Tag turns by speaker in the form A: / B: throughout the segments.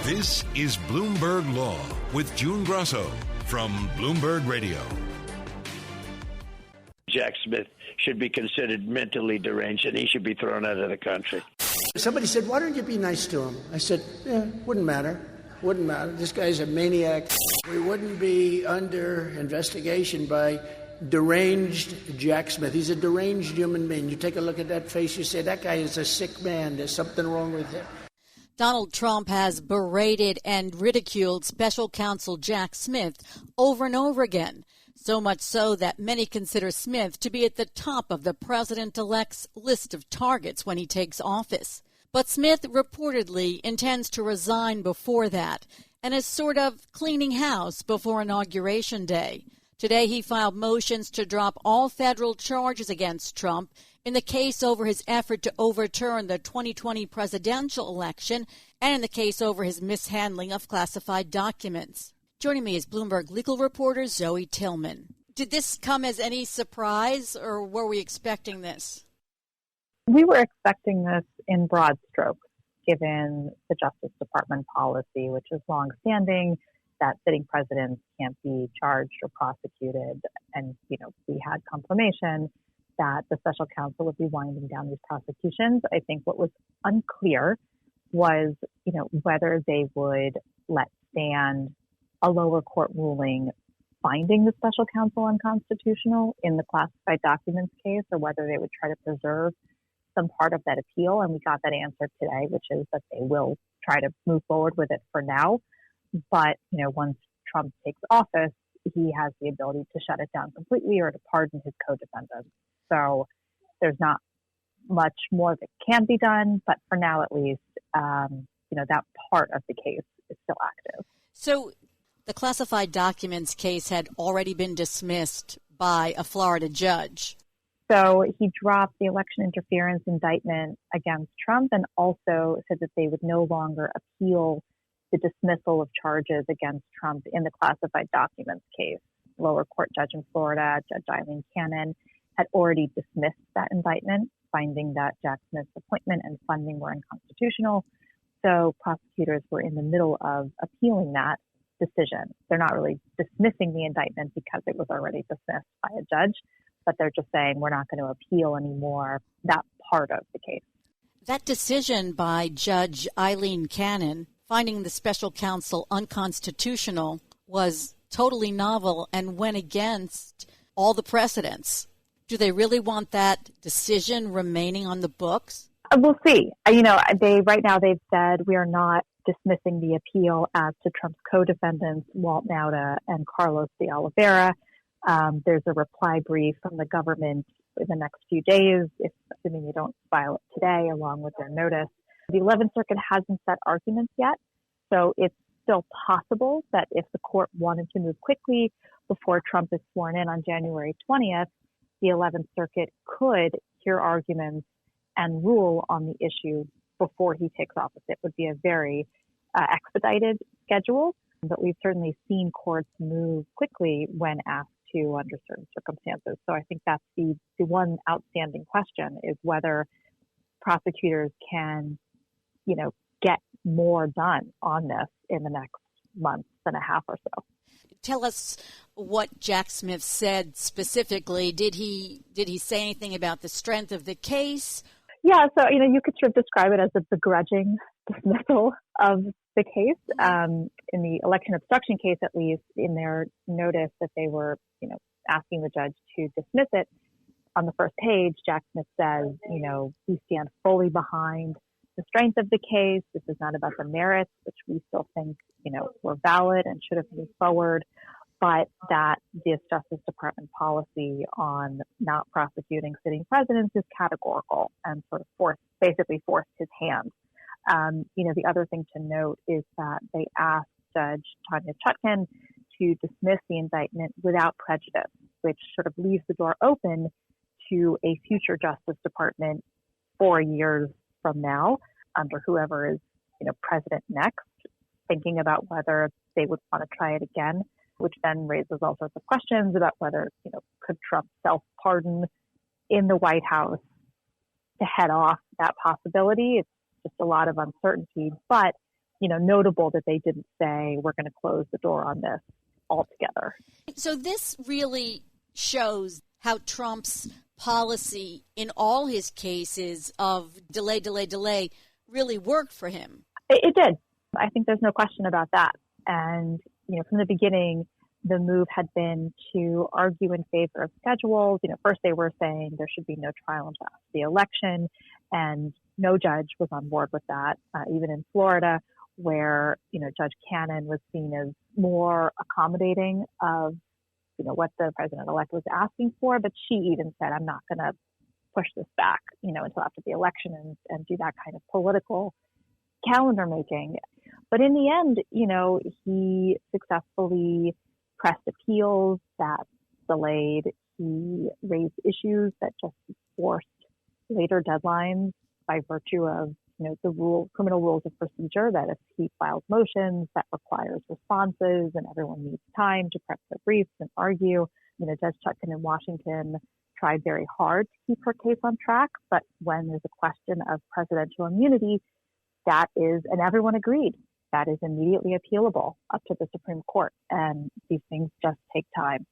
A: This is Bloomberg Law with June Grasso from Bloomberg Radio.
B: Jack Smith should be considered mentally deranged and he should be thrown out of the country.
C: Somebody said, why don't you be nice to him? I said, wouldn't matter. Wouldn't matter. This guy's a maniac. We wouldn't be under investigation by deranged Jack Smith. He's a deranged human being. You take a look at that face, you say, that guy is a sick man. There's something wrong with him.
D: Donald Trump has berated and ridiculed Special Counsel Jack Smith over and over again, so much so that many consider Smith to be at the top of the president-elect's list of targets when he takes office. But Smith reportedly intends to resign before that and is sort of cleaning house before Inauguration Day. Today, he filed motions to drop all federal charges against Trump in the case over his effort to overturn the 2020 presidential election and in the case over his mishandling of classified documents. Joining me is Bloomberg legal reporter Zoe Tillman. Did this come as any surprise, or were we expecting this?
E: We were expecting this in broad strokes, given the Justice Department policy, which is longstanding, that sitting presidents can't be charged or prosecuted. And, we had confirmation that the special counsel would be winding down these prosecutions. I think what was unclear was, whether they would let stand a lower court ruling finding the special counsel unconstitutional in the classified documents case, or whether they would try to preserve some part of that appeal. And we got that answer today, which is that they will try to move forward with it for now. But, once Trump takes office, he has the ability to shut it down completely or to pardon his co-defendants. So there's not much more that can be done. But for now, at least, that part of the case is still active.
D: So the classified documents case had already been dismissed by a Florida judge.
E: So he dropped the election interference indictment against Trump and also said that they would no longer appeal the dismissal of charges against Trump in the classified documents case. Lower court judge in Florida, Judge Eileen Cannon, had already dismissed that indictment, finding that Jack Smith's appointment and funding were unconstitutional. So prosecutors were in the middle of appealing that decision. They're not really dismissing the indictment because it was already dismissed by a judge, but they're just saying we're not going to appeal anymore that part of the case.
D: That decision by Judge Eileen Cannon finding the special counsel unconstitutional was totally novel and went against all the precedents. Do they really want that decision remaining on the books?
E: We'll see. Right now they've said we are not dismissing the appeal as to Trump's co-defendants, Walt Nauta and Carlos de Oliveira. There's a reply brief from the government in the next few days, assuming they don't file it today, along with their notice. The 11th Circuit hasn't set arguments yet, so it's still possible that if the court wanted to move quickly before Trump is sworn in on January 20th, the 11th Circuit could hear arguments and rule on the issue before he takes office. It would be a very expedited schedule, but we've certainly seen courts move quickly when asked to under certain circumstances. So I think that's the one outstanding question is whether prosecutors can, get more done on this in the next month and a half or so.
D: Tell us what Jack Smith said specifically. Did he say anything about the strength of the case?
E: Yeah, so, you could sort of describe it as a begrudging dismissal of the case. In the election obstruction case, at least, in their notice that they were, asking the judge to dismiss it, on the first page, Jack Smith says, we stand fully behind the strength of the case. This is not about the merits, which we still think, were valid and should have moved forward, but that this Justice Department policy on not prosecuting sitting presidents is categorical and sort of basically forced his hand. The other thing to note is that they asked Judge Tanya Chutkan to dismiss the indictment without prejudice, which sort of leaves the door open to a future Justice Department 4 years from now, under whoever is, president next, thinking about whether they would want to try it again, which then raises all sorts of questions about whether, could Trump self-pardon in the White House to head off that possibility. It's just a lot of uncertainty. But notable that they didn't say we're going to close the door on this altogether.
D: So this really shows how Trump's policy in all his cases of delay really worked for him.
E: It did. I think there's no question about that. And, from the beginning, the move had been to argue in favor of schedules. First they were saying there should be no trial until after the election, and no judge was on board with that, even in Florida, where, Judge Cannon was seen as more accommodating of, what the president-elect was asking for. But she even said, I'm not going to push this back, until after the election and do that kind of political calendar making. But in the end, he successfully pressed appeals that delayed. He raised issues that just forced later deadlines by virtue of, the criminal rules of procedure, that if he files motions, that requires responses and everyone needs time to prep their briefs and argue. Judge Chutkan in Washington tried very hard to keep her case on track, but when there's a question of presidential immunity, that is, and everyone agreed, that is immediately appealable up to the Supreme Court. And these things just take time.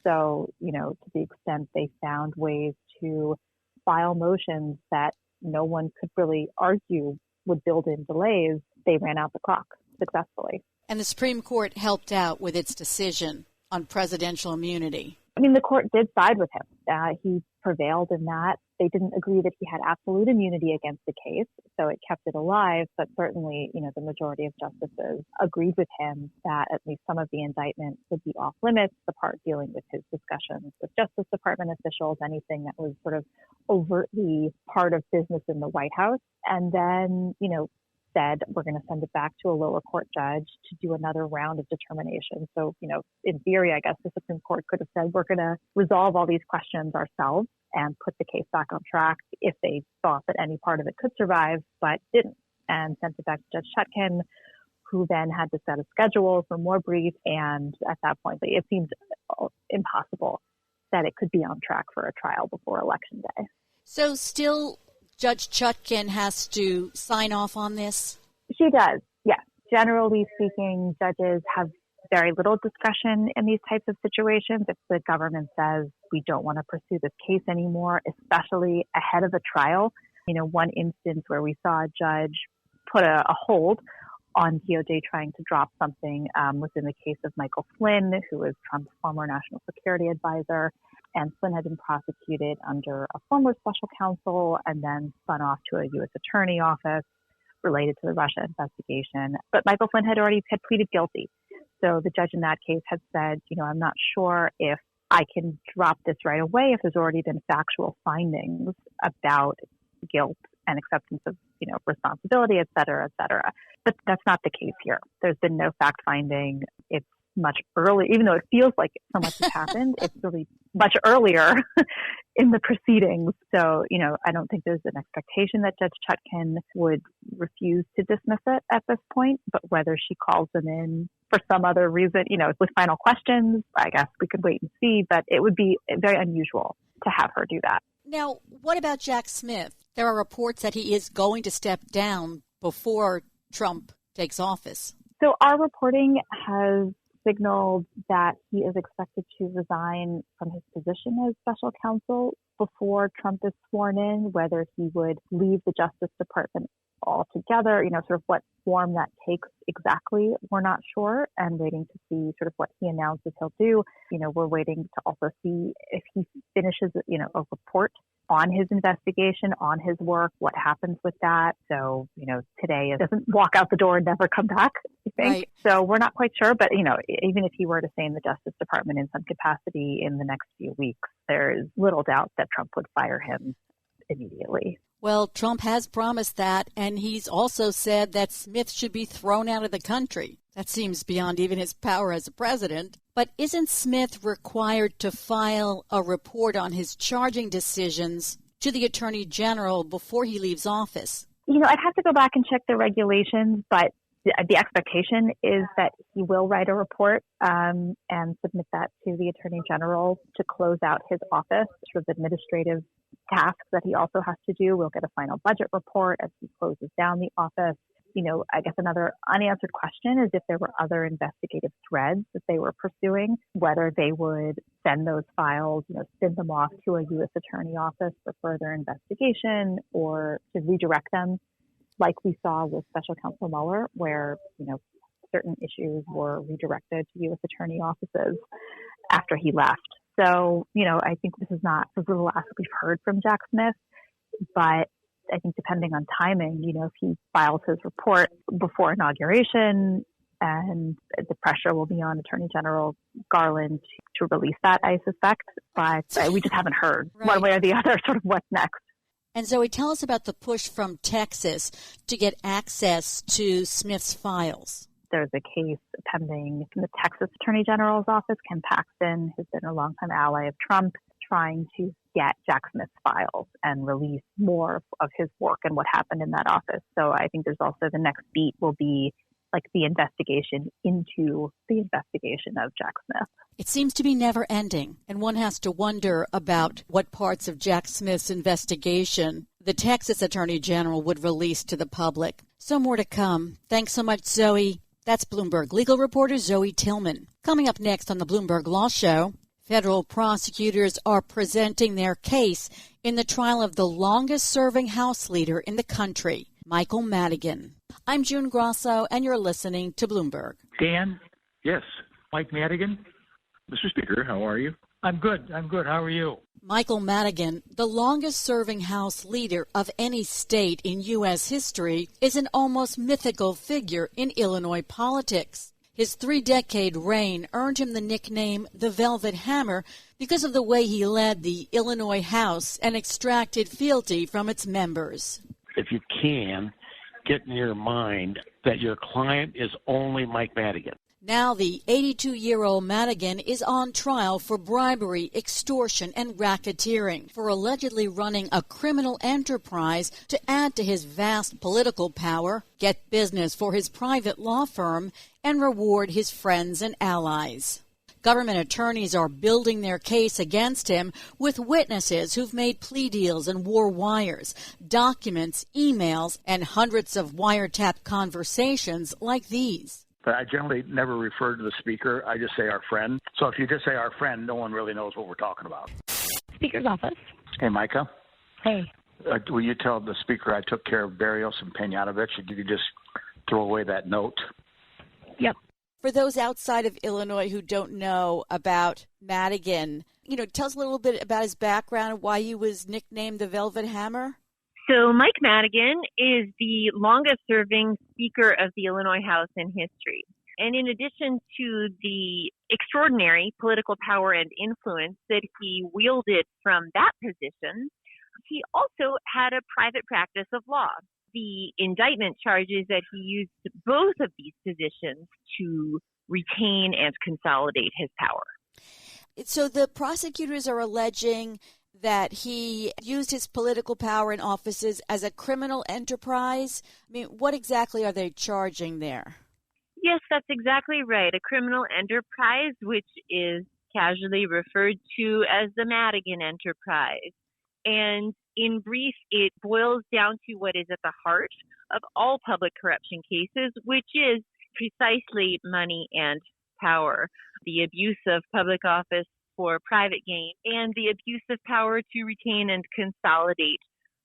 E: So, to the extent they found ways to file motions that no one could really argue would build in delays, they ran out the clock successfully.
D: And the Supreme Court helped out with its decision on presidential immunity.
E: The court did side with him. He prevailed in that. They didn't agree that he had absolute immunity against the case, so it kept it alive. But certainly, the majority of justices agreed with him that at least some of the indictment would be off limits, the part dealing with his discussions with Justice Department officials, anything that was sort of overtly part of business in the White House. And then, said, we're going to send it back to a lower court judge to do another round of determination. So, in theory, I guess the Supreme Court could have said, we're going to resolve all these questions ourselves and put the case back on track if they thought that any part of it could survive, but didn't, and sent it back to Judge Chutkan, who then had to set a schedule for more briefs. And at that point, it seemed impossible that it could be on track for a trial before Election Day.
D: So still, Judge Chutkan has to sign off on this?
E: She does, yes. Generally speaking, judges have very little discretion in these types of situations. If the government says we don't want to pursue this case anymore, especially ahead of a trial. One instance where we saw a judge put a hold on DOJ trying to drop something was in the case of Michael Flynn, who was Trump's former national security advisor. And Flynn had been prosecuted under a former special counsel and then spun off to a U.S. attorney office related to the Russia investigation. But Michael Flynn had pleaded guilty. So the judge in that case had said, I'm not sure if I can drop this right away if there's already been factual findings about guilt and acceptance of, responsibility, et cetera, et cetera. But that's not the case here. There's been no fact finding. It's much earlier, even though it feels like so much has happened, it's really much earlier in the proceedings. So, I don't think there's an expectation that Judge Chutkan would refuse to dismiss it at this point, but whether she calls them in for some other reason, with final questions, I guess we could wait and see, but it would be very unusual to have her do that.
D: Now, what about Jack Smith? There are reports that he is going to step down before Trump takes office.
E: So our reporting has signaled that he is expected to resign from his position as special counsel before Trump is sworn in. Whether he would leave the Justice Department altogether, sort of what form that takes exactly, we're not sure, and waiting to see sort of what he announces he'll do. We're waiting to also see if he finishes, a report on his investigation, on his work, what happens with that. So, today it doesn't walk out the door and never come back, I think.
D: Right.
E: So we're not quite sure, but, even if he were to stay in the Justice Department in some capacity in the next few weeks, there's little doubt that Trump would fire him immediately.
D: Well, Trump has promised that, and he's also said that Smith should be thrown out of the country. That seems beyond even his power as a president. But isn't Smith required to file a report on his charging decisions to the Attorney General before he leaves office?
E: I'd have to go back and check the regulations, but the expectation is that he will write a report and submit that to the Attorney General to close out his office, sort of administrative tasks that he also has to do. We'll get a final budget report as he closes down the office. I guess another unanswered question is if there were other investigative threads that they were pursuing, whether they would send those files, send them off to a U.S. Attorney office for further investigation or to redirect them, like we saw with Special Counsel Mueller, where, certain issues were redirected to U.S. Attorney offices after he left. So, I think this is the last we've heard from Jack Smith, but I think depending on timing, if he files his report before inauguration, and the pressure will be on Attorney General Garland to release that, I suspect. But we just haven't heard one way or the other sort of what's next.
D: And Zoe, tell us about the push from Texas to get access to Smith's files.
E: There's a case pending from the Texas Attorney General's office. Ken Paxton, who's been a longtime ally of Trump, trying to get Jack Smith's files and release more of his work and what happened in that office. So I think there's also the next beat will be like the investigation into the investigation of Jack Smith.
D: It seems to be never ending, and one has to wonder about what parts of Jack Smith's investigation the Texas Attorney General would release to the public. So more to come. Thanks so much, Zoe. That's Bloomberg legal reporter Zoe Tillman. Coming up next on the Bloomberg Law Show, federal prosecutors are presenting their case in the trial of the longest-serving House leader in the country, Michael Madigan. I'm June Grasso, and you're listening to Bloomberg.
F: Dan? Yes. Mike Madigan?
G: Mr. Speaker, how are you?
F: I'm good. How are you?
D: Michael Madigan, the longest-serving House leader of any state in U.S. history, is an almost mythical figure in Illinois politics. His 3-decade reign earned him the nickname the Velvet Hammer because of the way he led the Illinois House and extracted fealty from its members.
G: If you can, get in your mind that your client is only Mike Madigan.
D: Now the 82-year-old Madigan is on trial for bribery, extortion, and racketeering for allegedly running a criminal enterprise to add to his vast political power, get business for his private law firm, and reward his friends and allies. Government attorneys are building their case against him with witnesses who've made plea deals and wore wires, documents, emails, and hundreds of wiretap conversations like these.
F: I generally never refer to the speaker. I just say our friend. So if you just say our friend, no one really knows what we're talking about.
H: Speaker's office.
F: Hey, Micah.
H: Hey.
F: Will you tell the speaker I took care of Barrios and Peñanovich? You could just throw away that note.
H: Yep.
D: For those outside of Illinois who don't know about Madigan, tell us a little bit about his background, why he was nicknamed the Velvet Hammer.
H: So Mike Madigan is the longest-serving Speaker of the Illinois House in history. And in addition to the extraordinary political power and influence that he wielded from that position, he also had a private practice of law. The indictment charges that he used both of these positions to retain and consolidate his power.
D: So the prosecutors are alleging that he used his political power in offices as a criminal enterprise. I mean, what exactly are they charging there?
H: Yes, that's exactly right. A criminal enterprise, which is casually referred to as the Madigan enterprise. And in brief, it boils down to what is at the heart of all public corruption cases, which is precisely money and power, the abuse of public office for private gain, and the abuse of power to retain and consolidate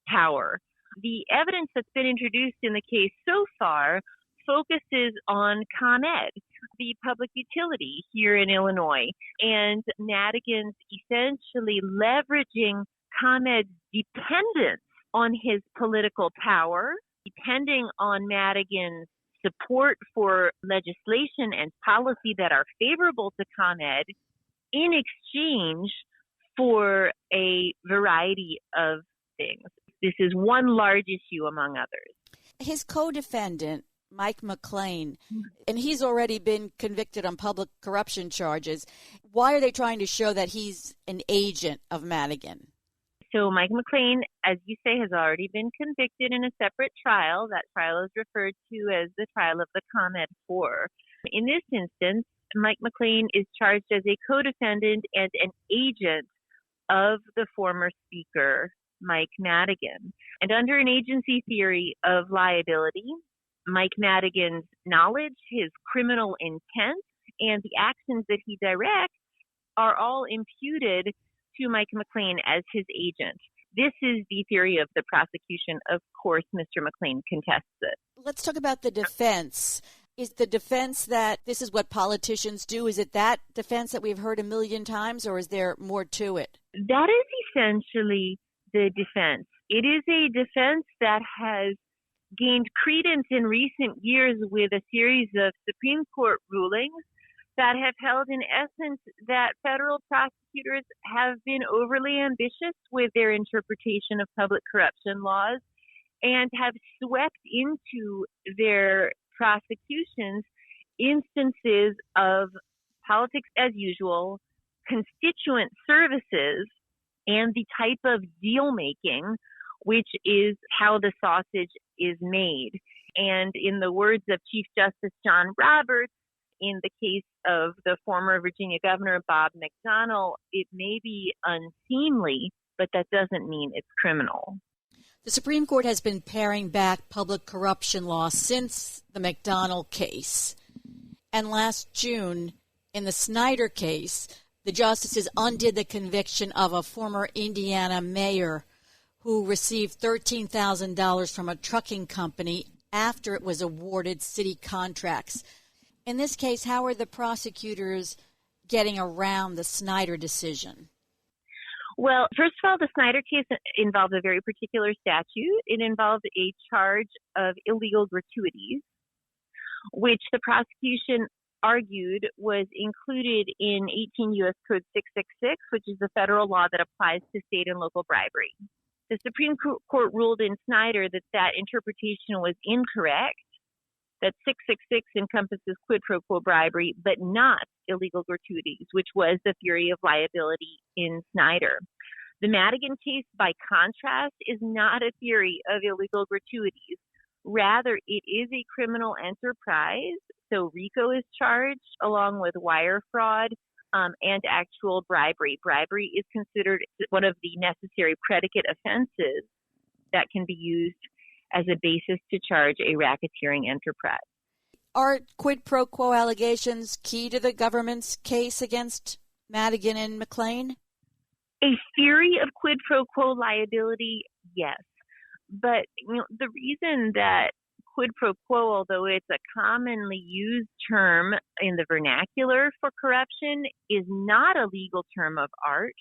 H: power. The evidence that's been introduced in the case so far focuses on ComEd, the public utility here in Illinois, and Madigan's essentially leveraging ComEd's dependence on his political power, depending on Madigan's support for legislation and policy that are favorable to ComEd, in exchange for a variety of things. This is one large issue among others.
D: His co-defendant, Mike McLean, and he's already been convicted on public corruption charges. Why are they trying to show that he's an agent of Madigan?
H: So Mike McLean, as you say, has already been convicted in a separate trial. That trial is referred to as the trial of the ComEd 4. In this instance, Mike McLean is charged as a co-defendant and an agent of the former speaker, Mike Madigan. And under an agency theory of liability, Mike Madigan's knowledge, his criminal intent, and the actions that he directs are all imputed to Mike McLean as his agent. This is the theory of the prosecution. Of course, Mr. McLean contests it.
D: Let's talk about the defense. Is the defense that this is what politicians do? Is it that defense that we've heard a million times, or is there more to it?
H: That is essentially the defense. It is a defense that has gained credence in recent years with a series of Supreme Court rulings that have held in essence that federal prosecutors have been overly ambitious with their interpretation of public corruption laws and have swept into their prosecutions instances of politics as usual, constituent services, and the type of deal making, which is how the sausage is made. And in the words of Chief Justice John Roberts, in the case of the former Virginia Governor Bob McDonnell, it may be unseemly, but that doesn't mean it's criminal.
D: The Supreme Court has been paring back public corruption law since the McDonnell case. And last June, in the Snyder case, the justices undid the conviction of a former Indiana mayor who received $13,000 from a trucking company after it was awarded city contracts. In this case, how are the prosecutors getting around the Snyder decision?
H: Well, first of all, the Snyder case involved a very particular statute. It involved a charge of illegal gratuities, which the prosecution argued was included in 18 U.S. Code 666, which is the federal law that applies to state and local bribery. The Supreme Court ruled in Snyder that that interpretation was incorrect, that 666 encompasses quid pro quo bribery, but not illegal gratuities, which was the theory of liability in Snyder. The Madigan case, by contrast, is not a theory of illegal gratuities. Rather, it is a criminal enterprise. So RICO is charged along with wire fraud and actual bribery. Bribery is considered one of the necessary predicate offenses that can be used as a basis to charge a racketeering enterprise.
D: Are quid pro quo allegations key to the government's case against Madigan and McLean?
H: A theory of quid pro quo liability, yes. But the reason that quid pro quo, although it's a commonly used term in the vernacular for corruption, is not a legal term of art,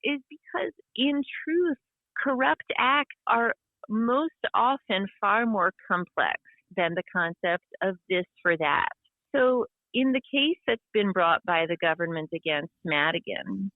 H: is because in truth, corrupt acts are most often far more complex than the concept of this for that. So in the case that's been brought by the government against Madigan,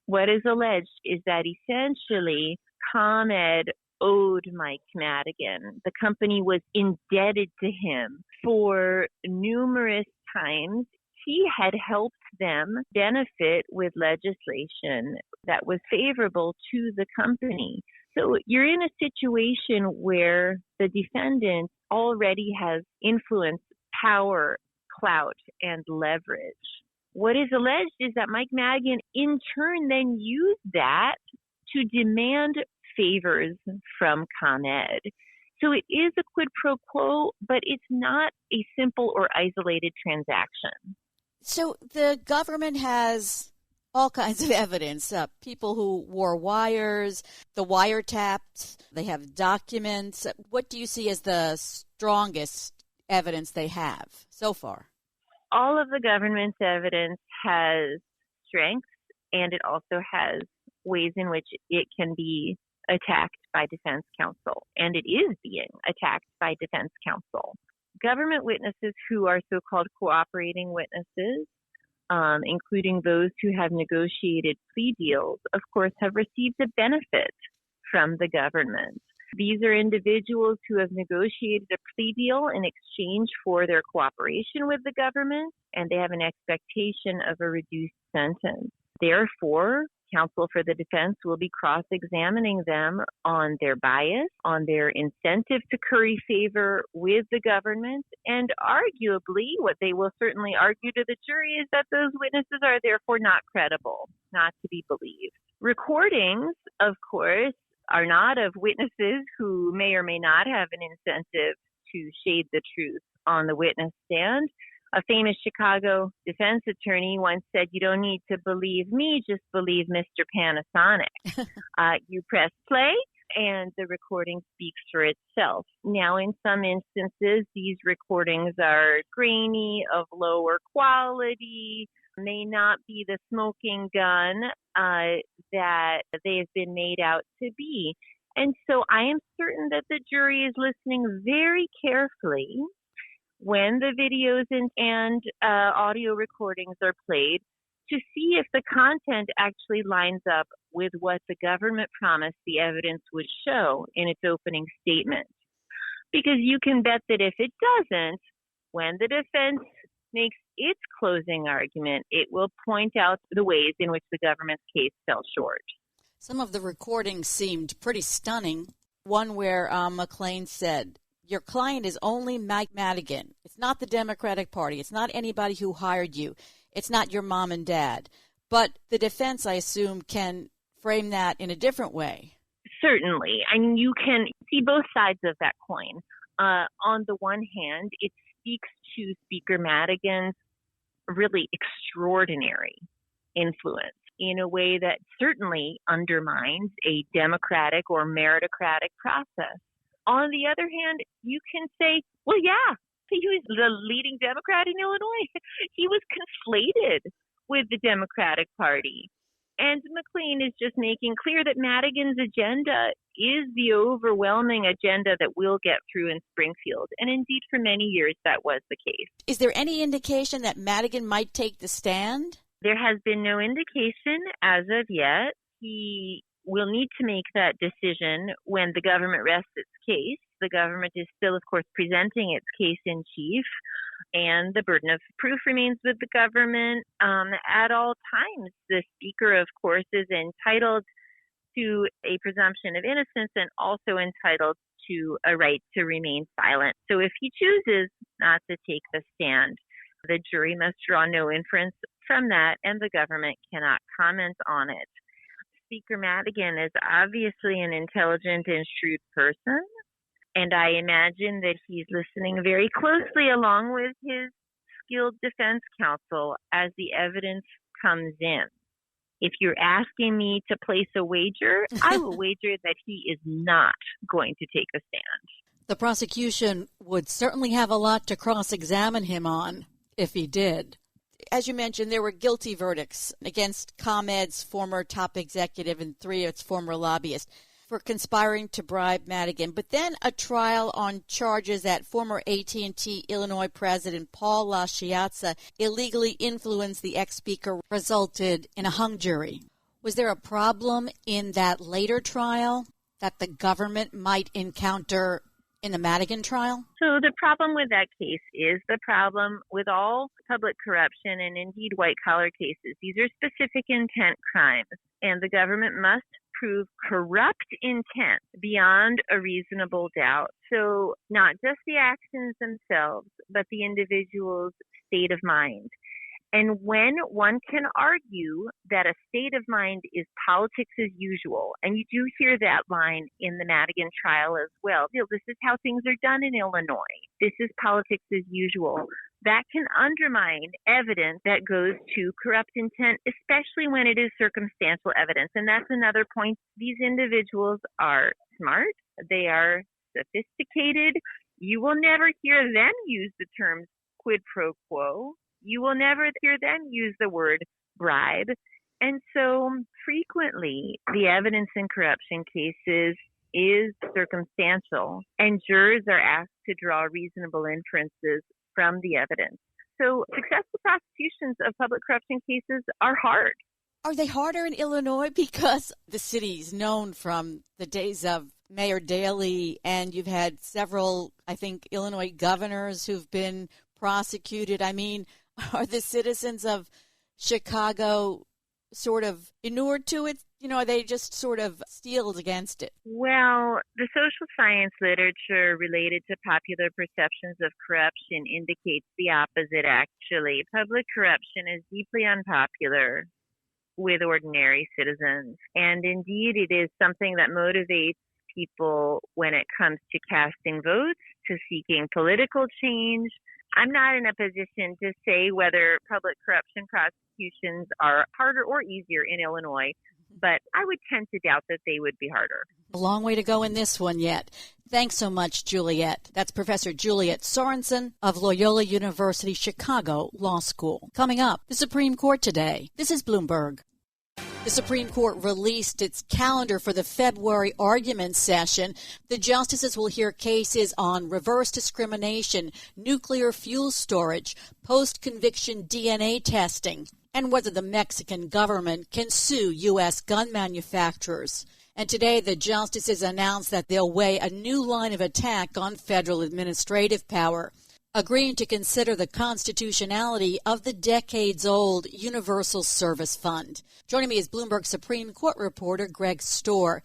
H: what is alleged is that essentially ComEd owed Mike Madigan. The company was indebted to him for numerous times. He had helped them benefit with legislation that was favorable to the company. So you're in a situation where the defendant already has influence, power, clout, and leverage. What is alleged is that Mike Madigan in turn then used that to demand favors from ComEd. So it is a quid pro quo, but it's not a simple or isolated transaction.
D: So the government has all kinds of evidence, people who wore wires, the wiretaps, they have documents. What do you see as the strongest evidence they have so far?
H: All of the government's evidence has strengths, and it also has ways in which it can be attacked by defense counsel, and it is being attacked by defense counsel. Government witnesses who are so-called cooperating witnesses, including those who have negotiated plea deals, of course, have received a benefit from the government. These are individuals who have negotiated a plea deal in exchange for their cooperation with the government, and they have an expectation of a reduced sentence. Therefore, counsel for the defense will be cross-examining them on their bias, on their incentive to curry favor with the government, and arguably, what they will certainly argue to the jury is that those witnesses are therefore not credible, not to be believed. Recordings, of course, are not of witnesses who may or may not have an incentive to shade the truth on the witness stand. A famous Chicago defense attorney once said, "You don't need to believe me, just believe Mr. Panasonic." You press play, and the recording speaks for itself. Now, in some instances, these recordings are grainy, of lower quality, may not be the smoking gun that they have been made out to be. And so I am certain that the jury is listening very carefully when the videos and audio recordings are played to see if the content actually lines up with what the government promised the evidence would show in its opening statement. Because you can bet that if it doesn't, when the defense makes its closing argument, it will point out the ways in which the government's case fell short.
D: Some of the recordings seemed pretty stunning. One where McClain said, "Your client is only Mike Madigan. It's not the Democratic Party. It's not anybody who hired you. It's not your mom and dad." But the defense, I assume, can frame that in a different way.
H: Certainly. I mean, you can see both sides of that coin. On the one hand, it speaks to Speaker Madigan's really extraordinary influence in a way that certainly undermines a democratic or meritocratic process. On the other hand, you can say, well, yeah, he was the leading Democrat in Illinois. He was conflated with the Democratic Party. And McClain is just making clear that Madigan's agenda is the overwhelming agenda that we'll get through in Springfield. And indeed, for many years, that was the case.
D: Is there any indication that Madigan might take the stand?
H: There has been no indication as of yet. He will need to make that decision when the government rests its case. The government is still, of course, presenting its case in chief, and the burden of proof remains with the government at all times. The speaker, of course, is entitled to a presumption of innocence and also entitled to a right to remain silent. So if he chooses not to take the stand, the jury must draw no inference from that, and the government cannot comment on it. Speaker Madigan is obviously an intelligent and shrewd person, and I imagine that he's listening very closely along with his skilled defense counsel as the evidence comes in. If you're asking me to place a wager, I will wager that he is not going to take a stand.
D: The prosecution would certainly have a lot to cross-examine him on if he did. As you mentioned, there were guilty verdicts against ComEd's former top executive and 3 of its former lobbyists for conspiring to bribe Madigan, but then a trial on charges that former AT&T Illinois President Paul LaChiazza illegally influenced the ex-speaker resulted in a hung jury. Was there a problem in that later trial that the government might encounter in the Madigan trial?
H: So the problem with that case is the problem with all public corruption and indeed white-collar cases. These are specific intent crimes, and the government must prove corrupt intent beyond a reasonable doubt. So not just the actions themselves, but the individual's state of mind. And when one can argue that a state of mind is politics as usual, and you do hear that line in the Madigan trial as well, this is how things are done in Illinois. This is politics as usual. That can undermine evidence that goes to corrupt intent, especially when it is circumstantial evidence. And that's another point. These individuals are smart. They are sophisticated. You will never hear them use the terms quid pro quo. You will never hear them use the word bribe. And so frequently, the evidence in corruption cases is circumstantial, and jurors are asked to draw reasonable inferences from the evidence. So successful prosecutions of public corruption cases are hard.
D: Are they harder in Illinois? Because the city's known from the days of Mayor Daley, and you've had several, I think, Illinois governors who've been prosecuted. I mean, are the citizens of Chicago sort of inured to it? You know, are they just sort of steeled against it?
H: Well, the social science literature related to popular perceptions of corruption indicates the opposite, actually. Public corruption is deeply unpopular with ordinary citizens. And indeed, it is something that motivates people when it comes to casting votes, to seeking political change. I'm not in a position to say whether public corruption prosecutions are harder or easier in Illinois, but I would tend to doubt that they would be harder.
D: A long way to go in this one yet. Thanks so much, Juliet. That's Professor Juliet Sorensen of Loyola University Chicago Law School. Coming up, the Supreme Court today. This is Bloomberg. The Supreme Court released its calendar for the February argument session. The justices will hear cases on reverse discrimination, nuclear fuel storage, post-conviction DNA testing, and whether the Mexican government can sue U.S. gun manufacturers. And today, the justices announced that they'll weigh a new line of attack on federal administrative power, agreeing to consider the constitutionality of the decades-old Universal Service Fund. Joining me is Bloomberg Supreme Court reporter Greg Stohr.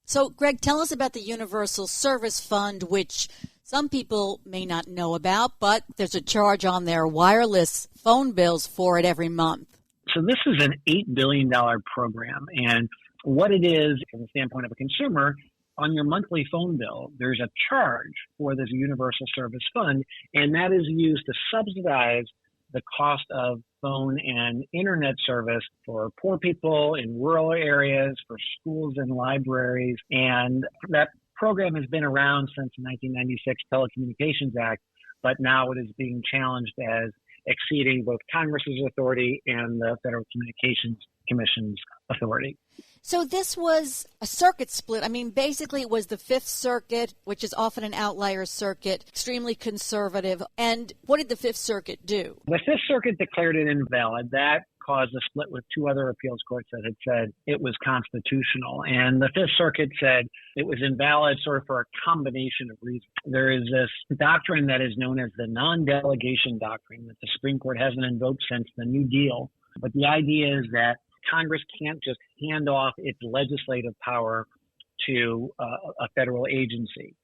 D: So, Greg, tell us about the Universal Service Fund, which some people may not know about, but there's a charge on their wireless phone bills for it every month.
I: So this is an $8 billion program, and what it is, from the standpoint of a consumer, on your monthly phone bill, there's a charge for this Universal Service Fund, and that is used to subsidize the cost of phone and internet service for poor people in rural areas, for schools and libraries. And that program has been around since the 1996 Telecommunications Act, but now it is being challenged as exceeding both Congress's authority and the Federal Communications Commission's authority.
D: So this was a circuit split. I mean, basically it was the Fifth Circuit, which is often an outlier circuit, extremely conservative. And what did the Fifth Circuit do?
I: The Fifth Circuit declared it invalid. That caused a split with two other appeals courts that had said it was constitutional. And the Fifth Circuit said it was invalid sort of for a combination of reasons. There is this doctrine that is known as the non-delegation doctrine that the Supreme Court hasn't invoked since the New Deal. But the idea is that Congress can't just hand off its legislative power to a federal agency.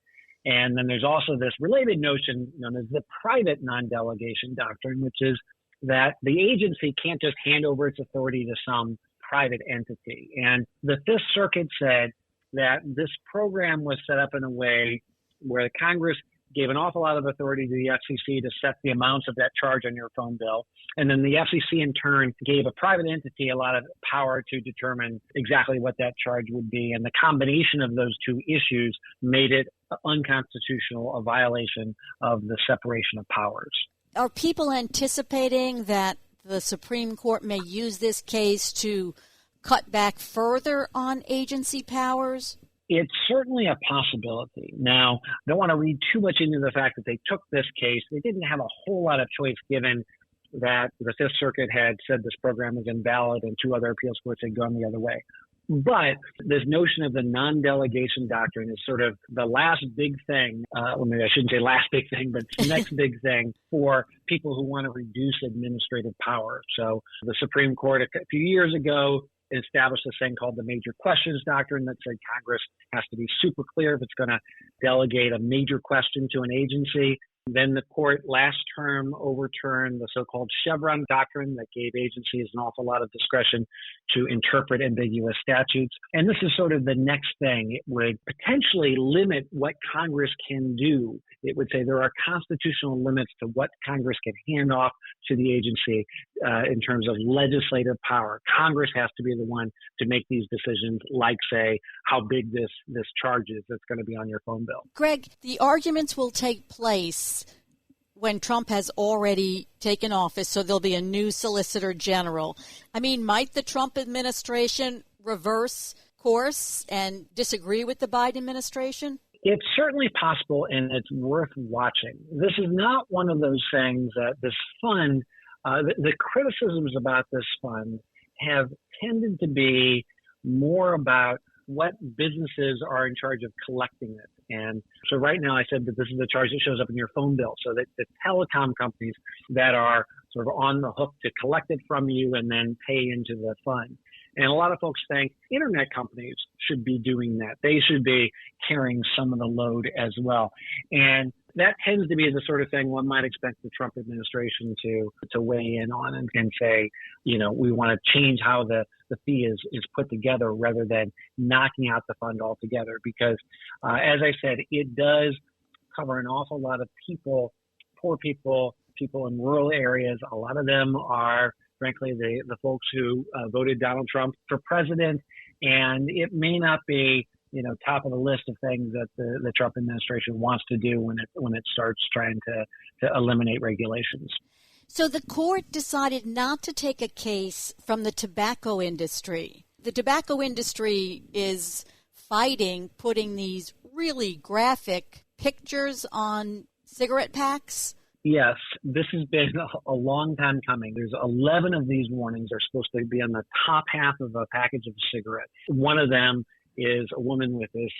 I: And then there's also this related notion known as the private non-delegation doctrine, which is that the agency can't just hand over its authority to some private entity. And the Fifth Circuit said that this program was set up in a way where Congress gave an awful lot of authority to the FCC to set the amounts of that charge on your phone bill. And then the FCC in turn gave a private entity a lot of power to determine exactly what that charge would be. And the combination of those two issues made it unconstitutional, a violation of the separation of powers.
D: Are people anticipating that the Supreme Court may use this case to cut back further on agency powers?
I: It's certainly a possibility. Now, I don't want to read too much into the fact that they took this case. They didn't have a whole lot of choice given that the Fifth Circuit had said this program was invalid and two other appeals courts had gone the other way. But this notion of the non-delegation doctrine is sort of the last big thing, well, maybe I shouldn't say last big thing, but the next big thing for people who want to reduce administrative power. So the Supreme Court a few years ago established this thing called the major questions doctrine that said Congress has to be super clear if it's going to delegate a major question to an agency. Then the court last term overturned the so-called Chevron doctrine that gave agencies an awful lot of discretion to interpret ambiguous statutes. And this is sort of the next thing. It would potentially limit what Congress can do. It would say there are constitutional limits to what Congress can hand off to the agency in terms of legislative power. Congress has to be the one to make these decisions, like, say, how big this charge is that's going to be on your phone bill.
D: Greg, the arguments will take place when Trump has already taken office, so there'll be a new Solicitor General. I mean, might the Trump administration reverse course and disagree with the Biden administration?
I: It's certainly possible, and it's worth watching. This is not one of those things that this fund, the criticisms about this fund have tended to be more about what businesses are in charge of collecting it. And so right now I said that this is the charge that shows up in your phone bill. So that the telecom companies that are sort of on the hook to collect it from you and then pay into the fund. And a lot of folks think internet companies should be doing that. They should be carrying some of the load as well. And that tends to be the sort of thing one might expect the Trump administration to weigh in on and say, we want to change how the fee is put together rather than knocking out the fund altogether. Because, as I said, it does cover an awful lot of people, poor people in rural areas. A lot of them are, frankly, the folks who voted Donald Trump for president. And it may not be, top of the list of things that the Trump administration wants to do when it starts trying to eliminate regulations.
D: So the court decided not to take a case from the tobacco industry. The tobacco industry is fighting putting these really graphic pictures on cigarette packs.
I: Yes, this has been a long time coming. There's 11 of these warnings are supposed to be on the top half of a package of a cigarette. One of them is a woman with this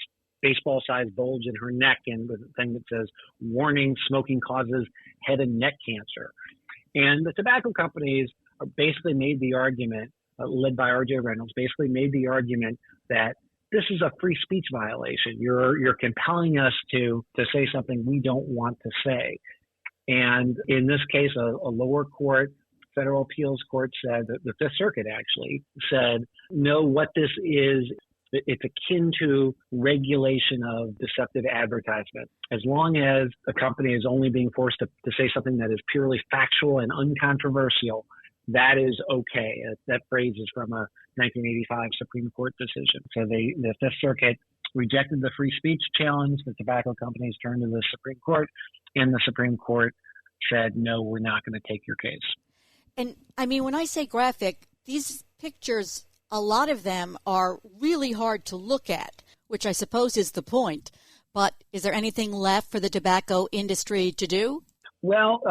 I: baseball-sized bulge in her neck and with a thing that says, "Warning, smoking causes head and neck cancer." And the tobacco companies basically made the argument, led by R.J. Reynolds, basically made the argument that this is a free speech violation. You're compelling us to say something we don't want to say. And in this case, a lower court, federal appeals court said, the Fifth Circuit actually said, no, what this is, it's akin to regulation of deceptive advertisement. As long as a company is only being forced to say something that is purely factual and uncontroversial, that is okay. That phrase is from a 1985 Supreme Court decision. So the Fifth Circuit rejected the free speech challenge. The tobacco companies turned to the Supreme Court, and the Supreme Court said, no, we're not going to take your case.
D: And I mean, when I say graphic, these pictures, a lot of them are really hard to look at, which I suppose is the point. But is there anything left for the tobacco industry to do?
I: Well,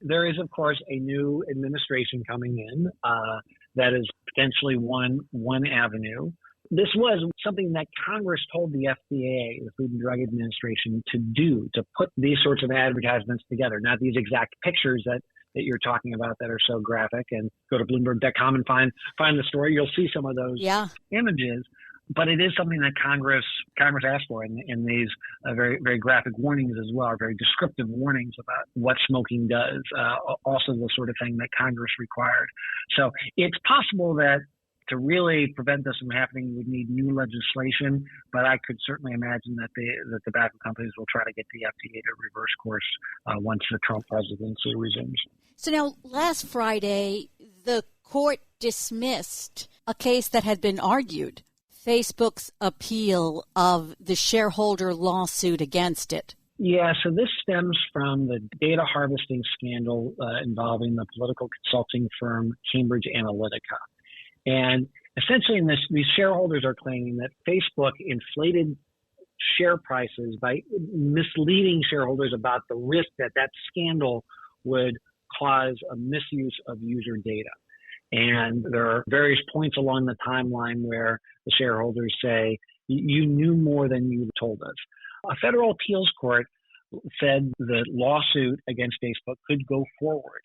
I: there is, of course, a new administration coming in. That is potentially one avenue. This was something that Congress told the FDA, the Food and Drug Administration, to do, to put these sorts of advertisements together, not these exact pictures that you're talking about that are so graphic. And go to Bloomberg.com and find the story. You'll see some of those images. But it is something that Congress asked for in these very, very graphic warnings as well, very descriptive warnings about what smoking does, also the sort of thing that Congress required. So it's possible that to really prevent this from happening, we would need new legislation, but I could certainly imagine that the tobacco companies will try to get the FDA to reverse course once the Trump presidency resumes.
D: So now, last Friday, the court dismissed a case that had been argued, Facebook's appeal of the shareholder lawsuit against it.
I: Yeah, so this stems from the data harvesting scandal involving the political consulting firm Cambridge Analytica. And essentially, these shareholders are claiming that Facebook inflated share prices by misleading shareholders about the risk that scandal would cause a misuse of user data. And there are various points along the timeline where the shareholders say, you knew more than you told us. A federal appeals court said the lawsuit against Facebook could go forward.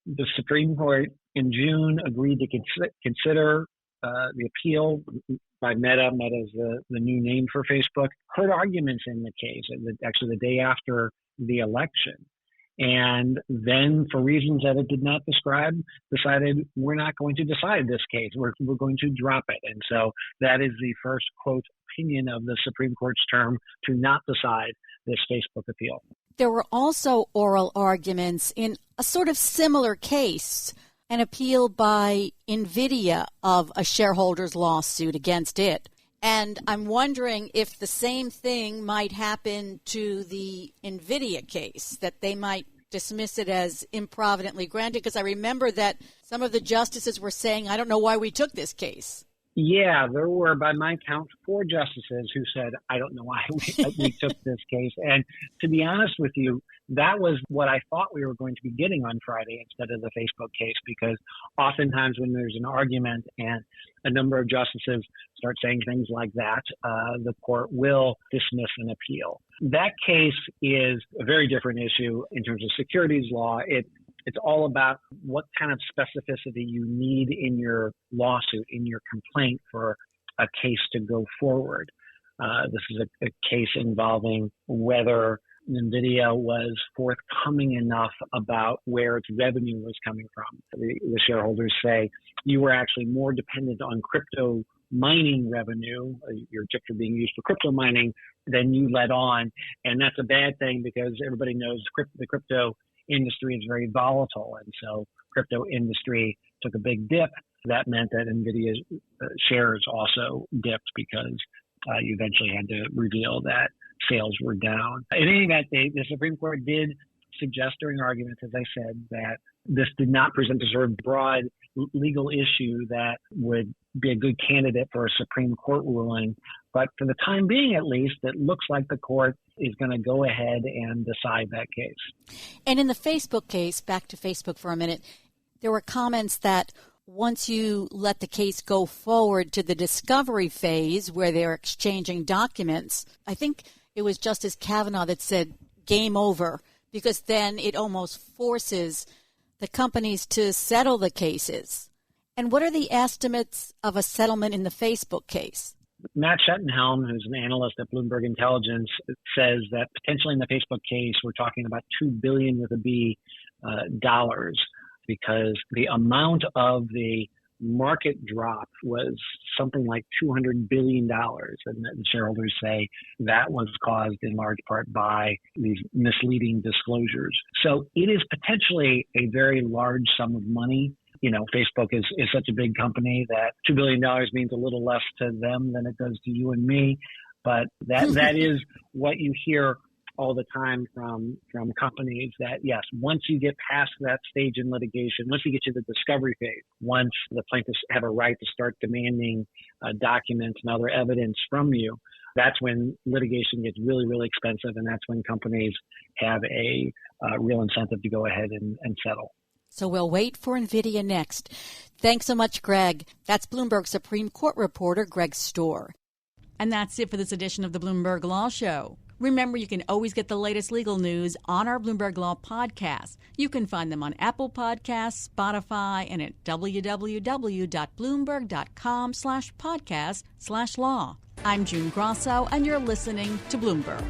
I: The Supreme Court in June agreed to consider the appeal by Meta. Meta is the new name for Facebook. Heard arguments in the case, actually the day after the election. And then, for reasons that it did not describe, decided we're not going to decide this case. We're going to drop it. And so that is the first, quote, opinion of the Supreme Court's term to not decide this Facebook appeal.
D: There were also oral arguments in a sort of similar case, an appeal by NVIDIA of a shareholder's lawsuit against it. And I'm wondering if the same thing might happen to the NVIDIA case, that they might dismiss it as improvidently granted, because I remember that some of the justices were saying, I don't know why we took this case.
I: Yeah, there were, by my count, 4 justices who said, I don't know why we took this case. And to be honest with you, that was what I thought we were going to be getting on Friday instead of the Facebook case, because oftentimes when there's an argument and a number of justices start saying things like that, the court will dismiss an appeal. That case is a very different issue in terms of securities law. It's all about what kind of specificity you need in your lawsuit, in your complaint for a case to go forward. This is a case involving whether NVIDIA was forthcoming enough about where its revenue was coming from. The shareholders say you were actually more dependent on crypto mining revenue, your chips are being used for crypto mining, than you let on. And that's a bad thing because everybody knows the crypto industry is very volatile. And so crypto industry took a big dip. That meant that NVIDIA's shares also dipped because you eventually had to reveal that sales were down. In any event, the Supreme Court did suggest during arguments, as I said, that this did not present a sort of broad legal issue that would be a good candidate for a Supreme Court ruling. But for the time being, at least, it looks like the court is going to go ahead and decide that case.
D: And in the Facebook case, back to Facebook for a minute, there were comments that once you let the case go forward to the discovery phase where they're exchanging documents, I think it was Justice Kavanaugh that said game over, because then it almost forces the companies to settle the cases. And what are the estimates of a settlement in the Facebook case?
I: Matt Schettenhelm, who's an analyst at Bloomberg Intelligence, says that potentially in the Facebook case, we're talking about $2 billion with a B dollars, because the amount of the market drop was something like $200 billion. And the shareholders say that was caused in large part by these misleading disclosures. So it is potentially a very large sum of money. You know, Facebook is such a big company that $2 billion means a little less to them than it does to you and me. But that is what you hear all the time from companies, that yes, once you get past that stage in litigation, once you get to the discovery phase, once the plaintiffs have a right to start demanding documents and other evidence from you, that's when litigation gets really, really expensive, and that's when companies have a real incentive to go ahead and settle.
D: So we'll wait for NVIDIA next. Thanks so much, Greg. That's Bloomberg Supreme Court reporter Greg Stohr.
J: And that's it for this edition of the Bloomberg Law Show. Remember, you can always get the latest legal news on our Bloomberg Law podcast. You can find them on Apple Podcasts, Spotify, and at www.bloomberg.com/podcast/law. I'm June Grasso, and you're listening to Bloomberg.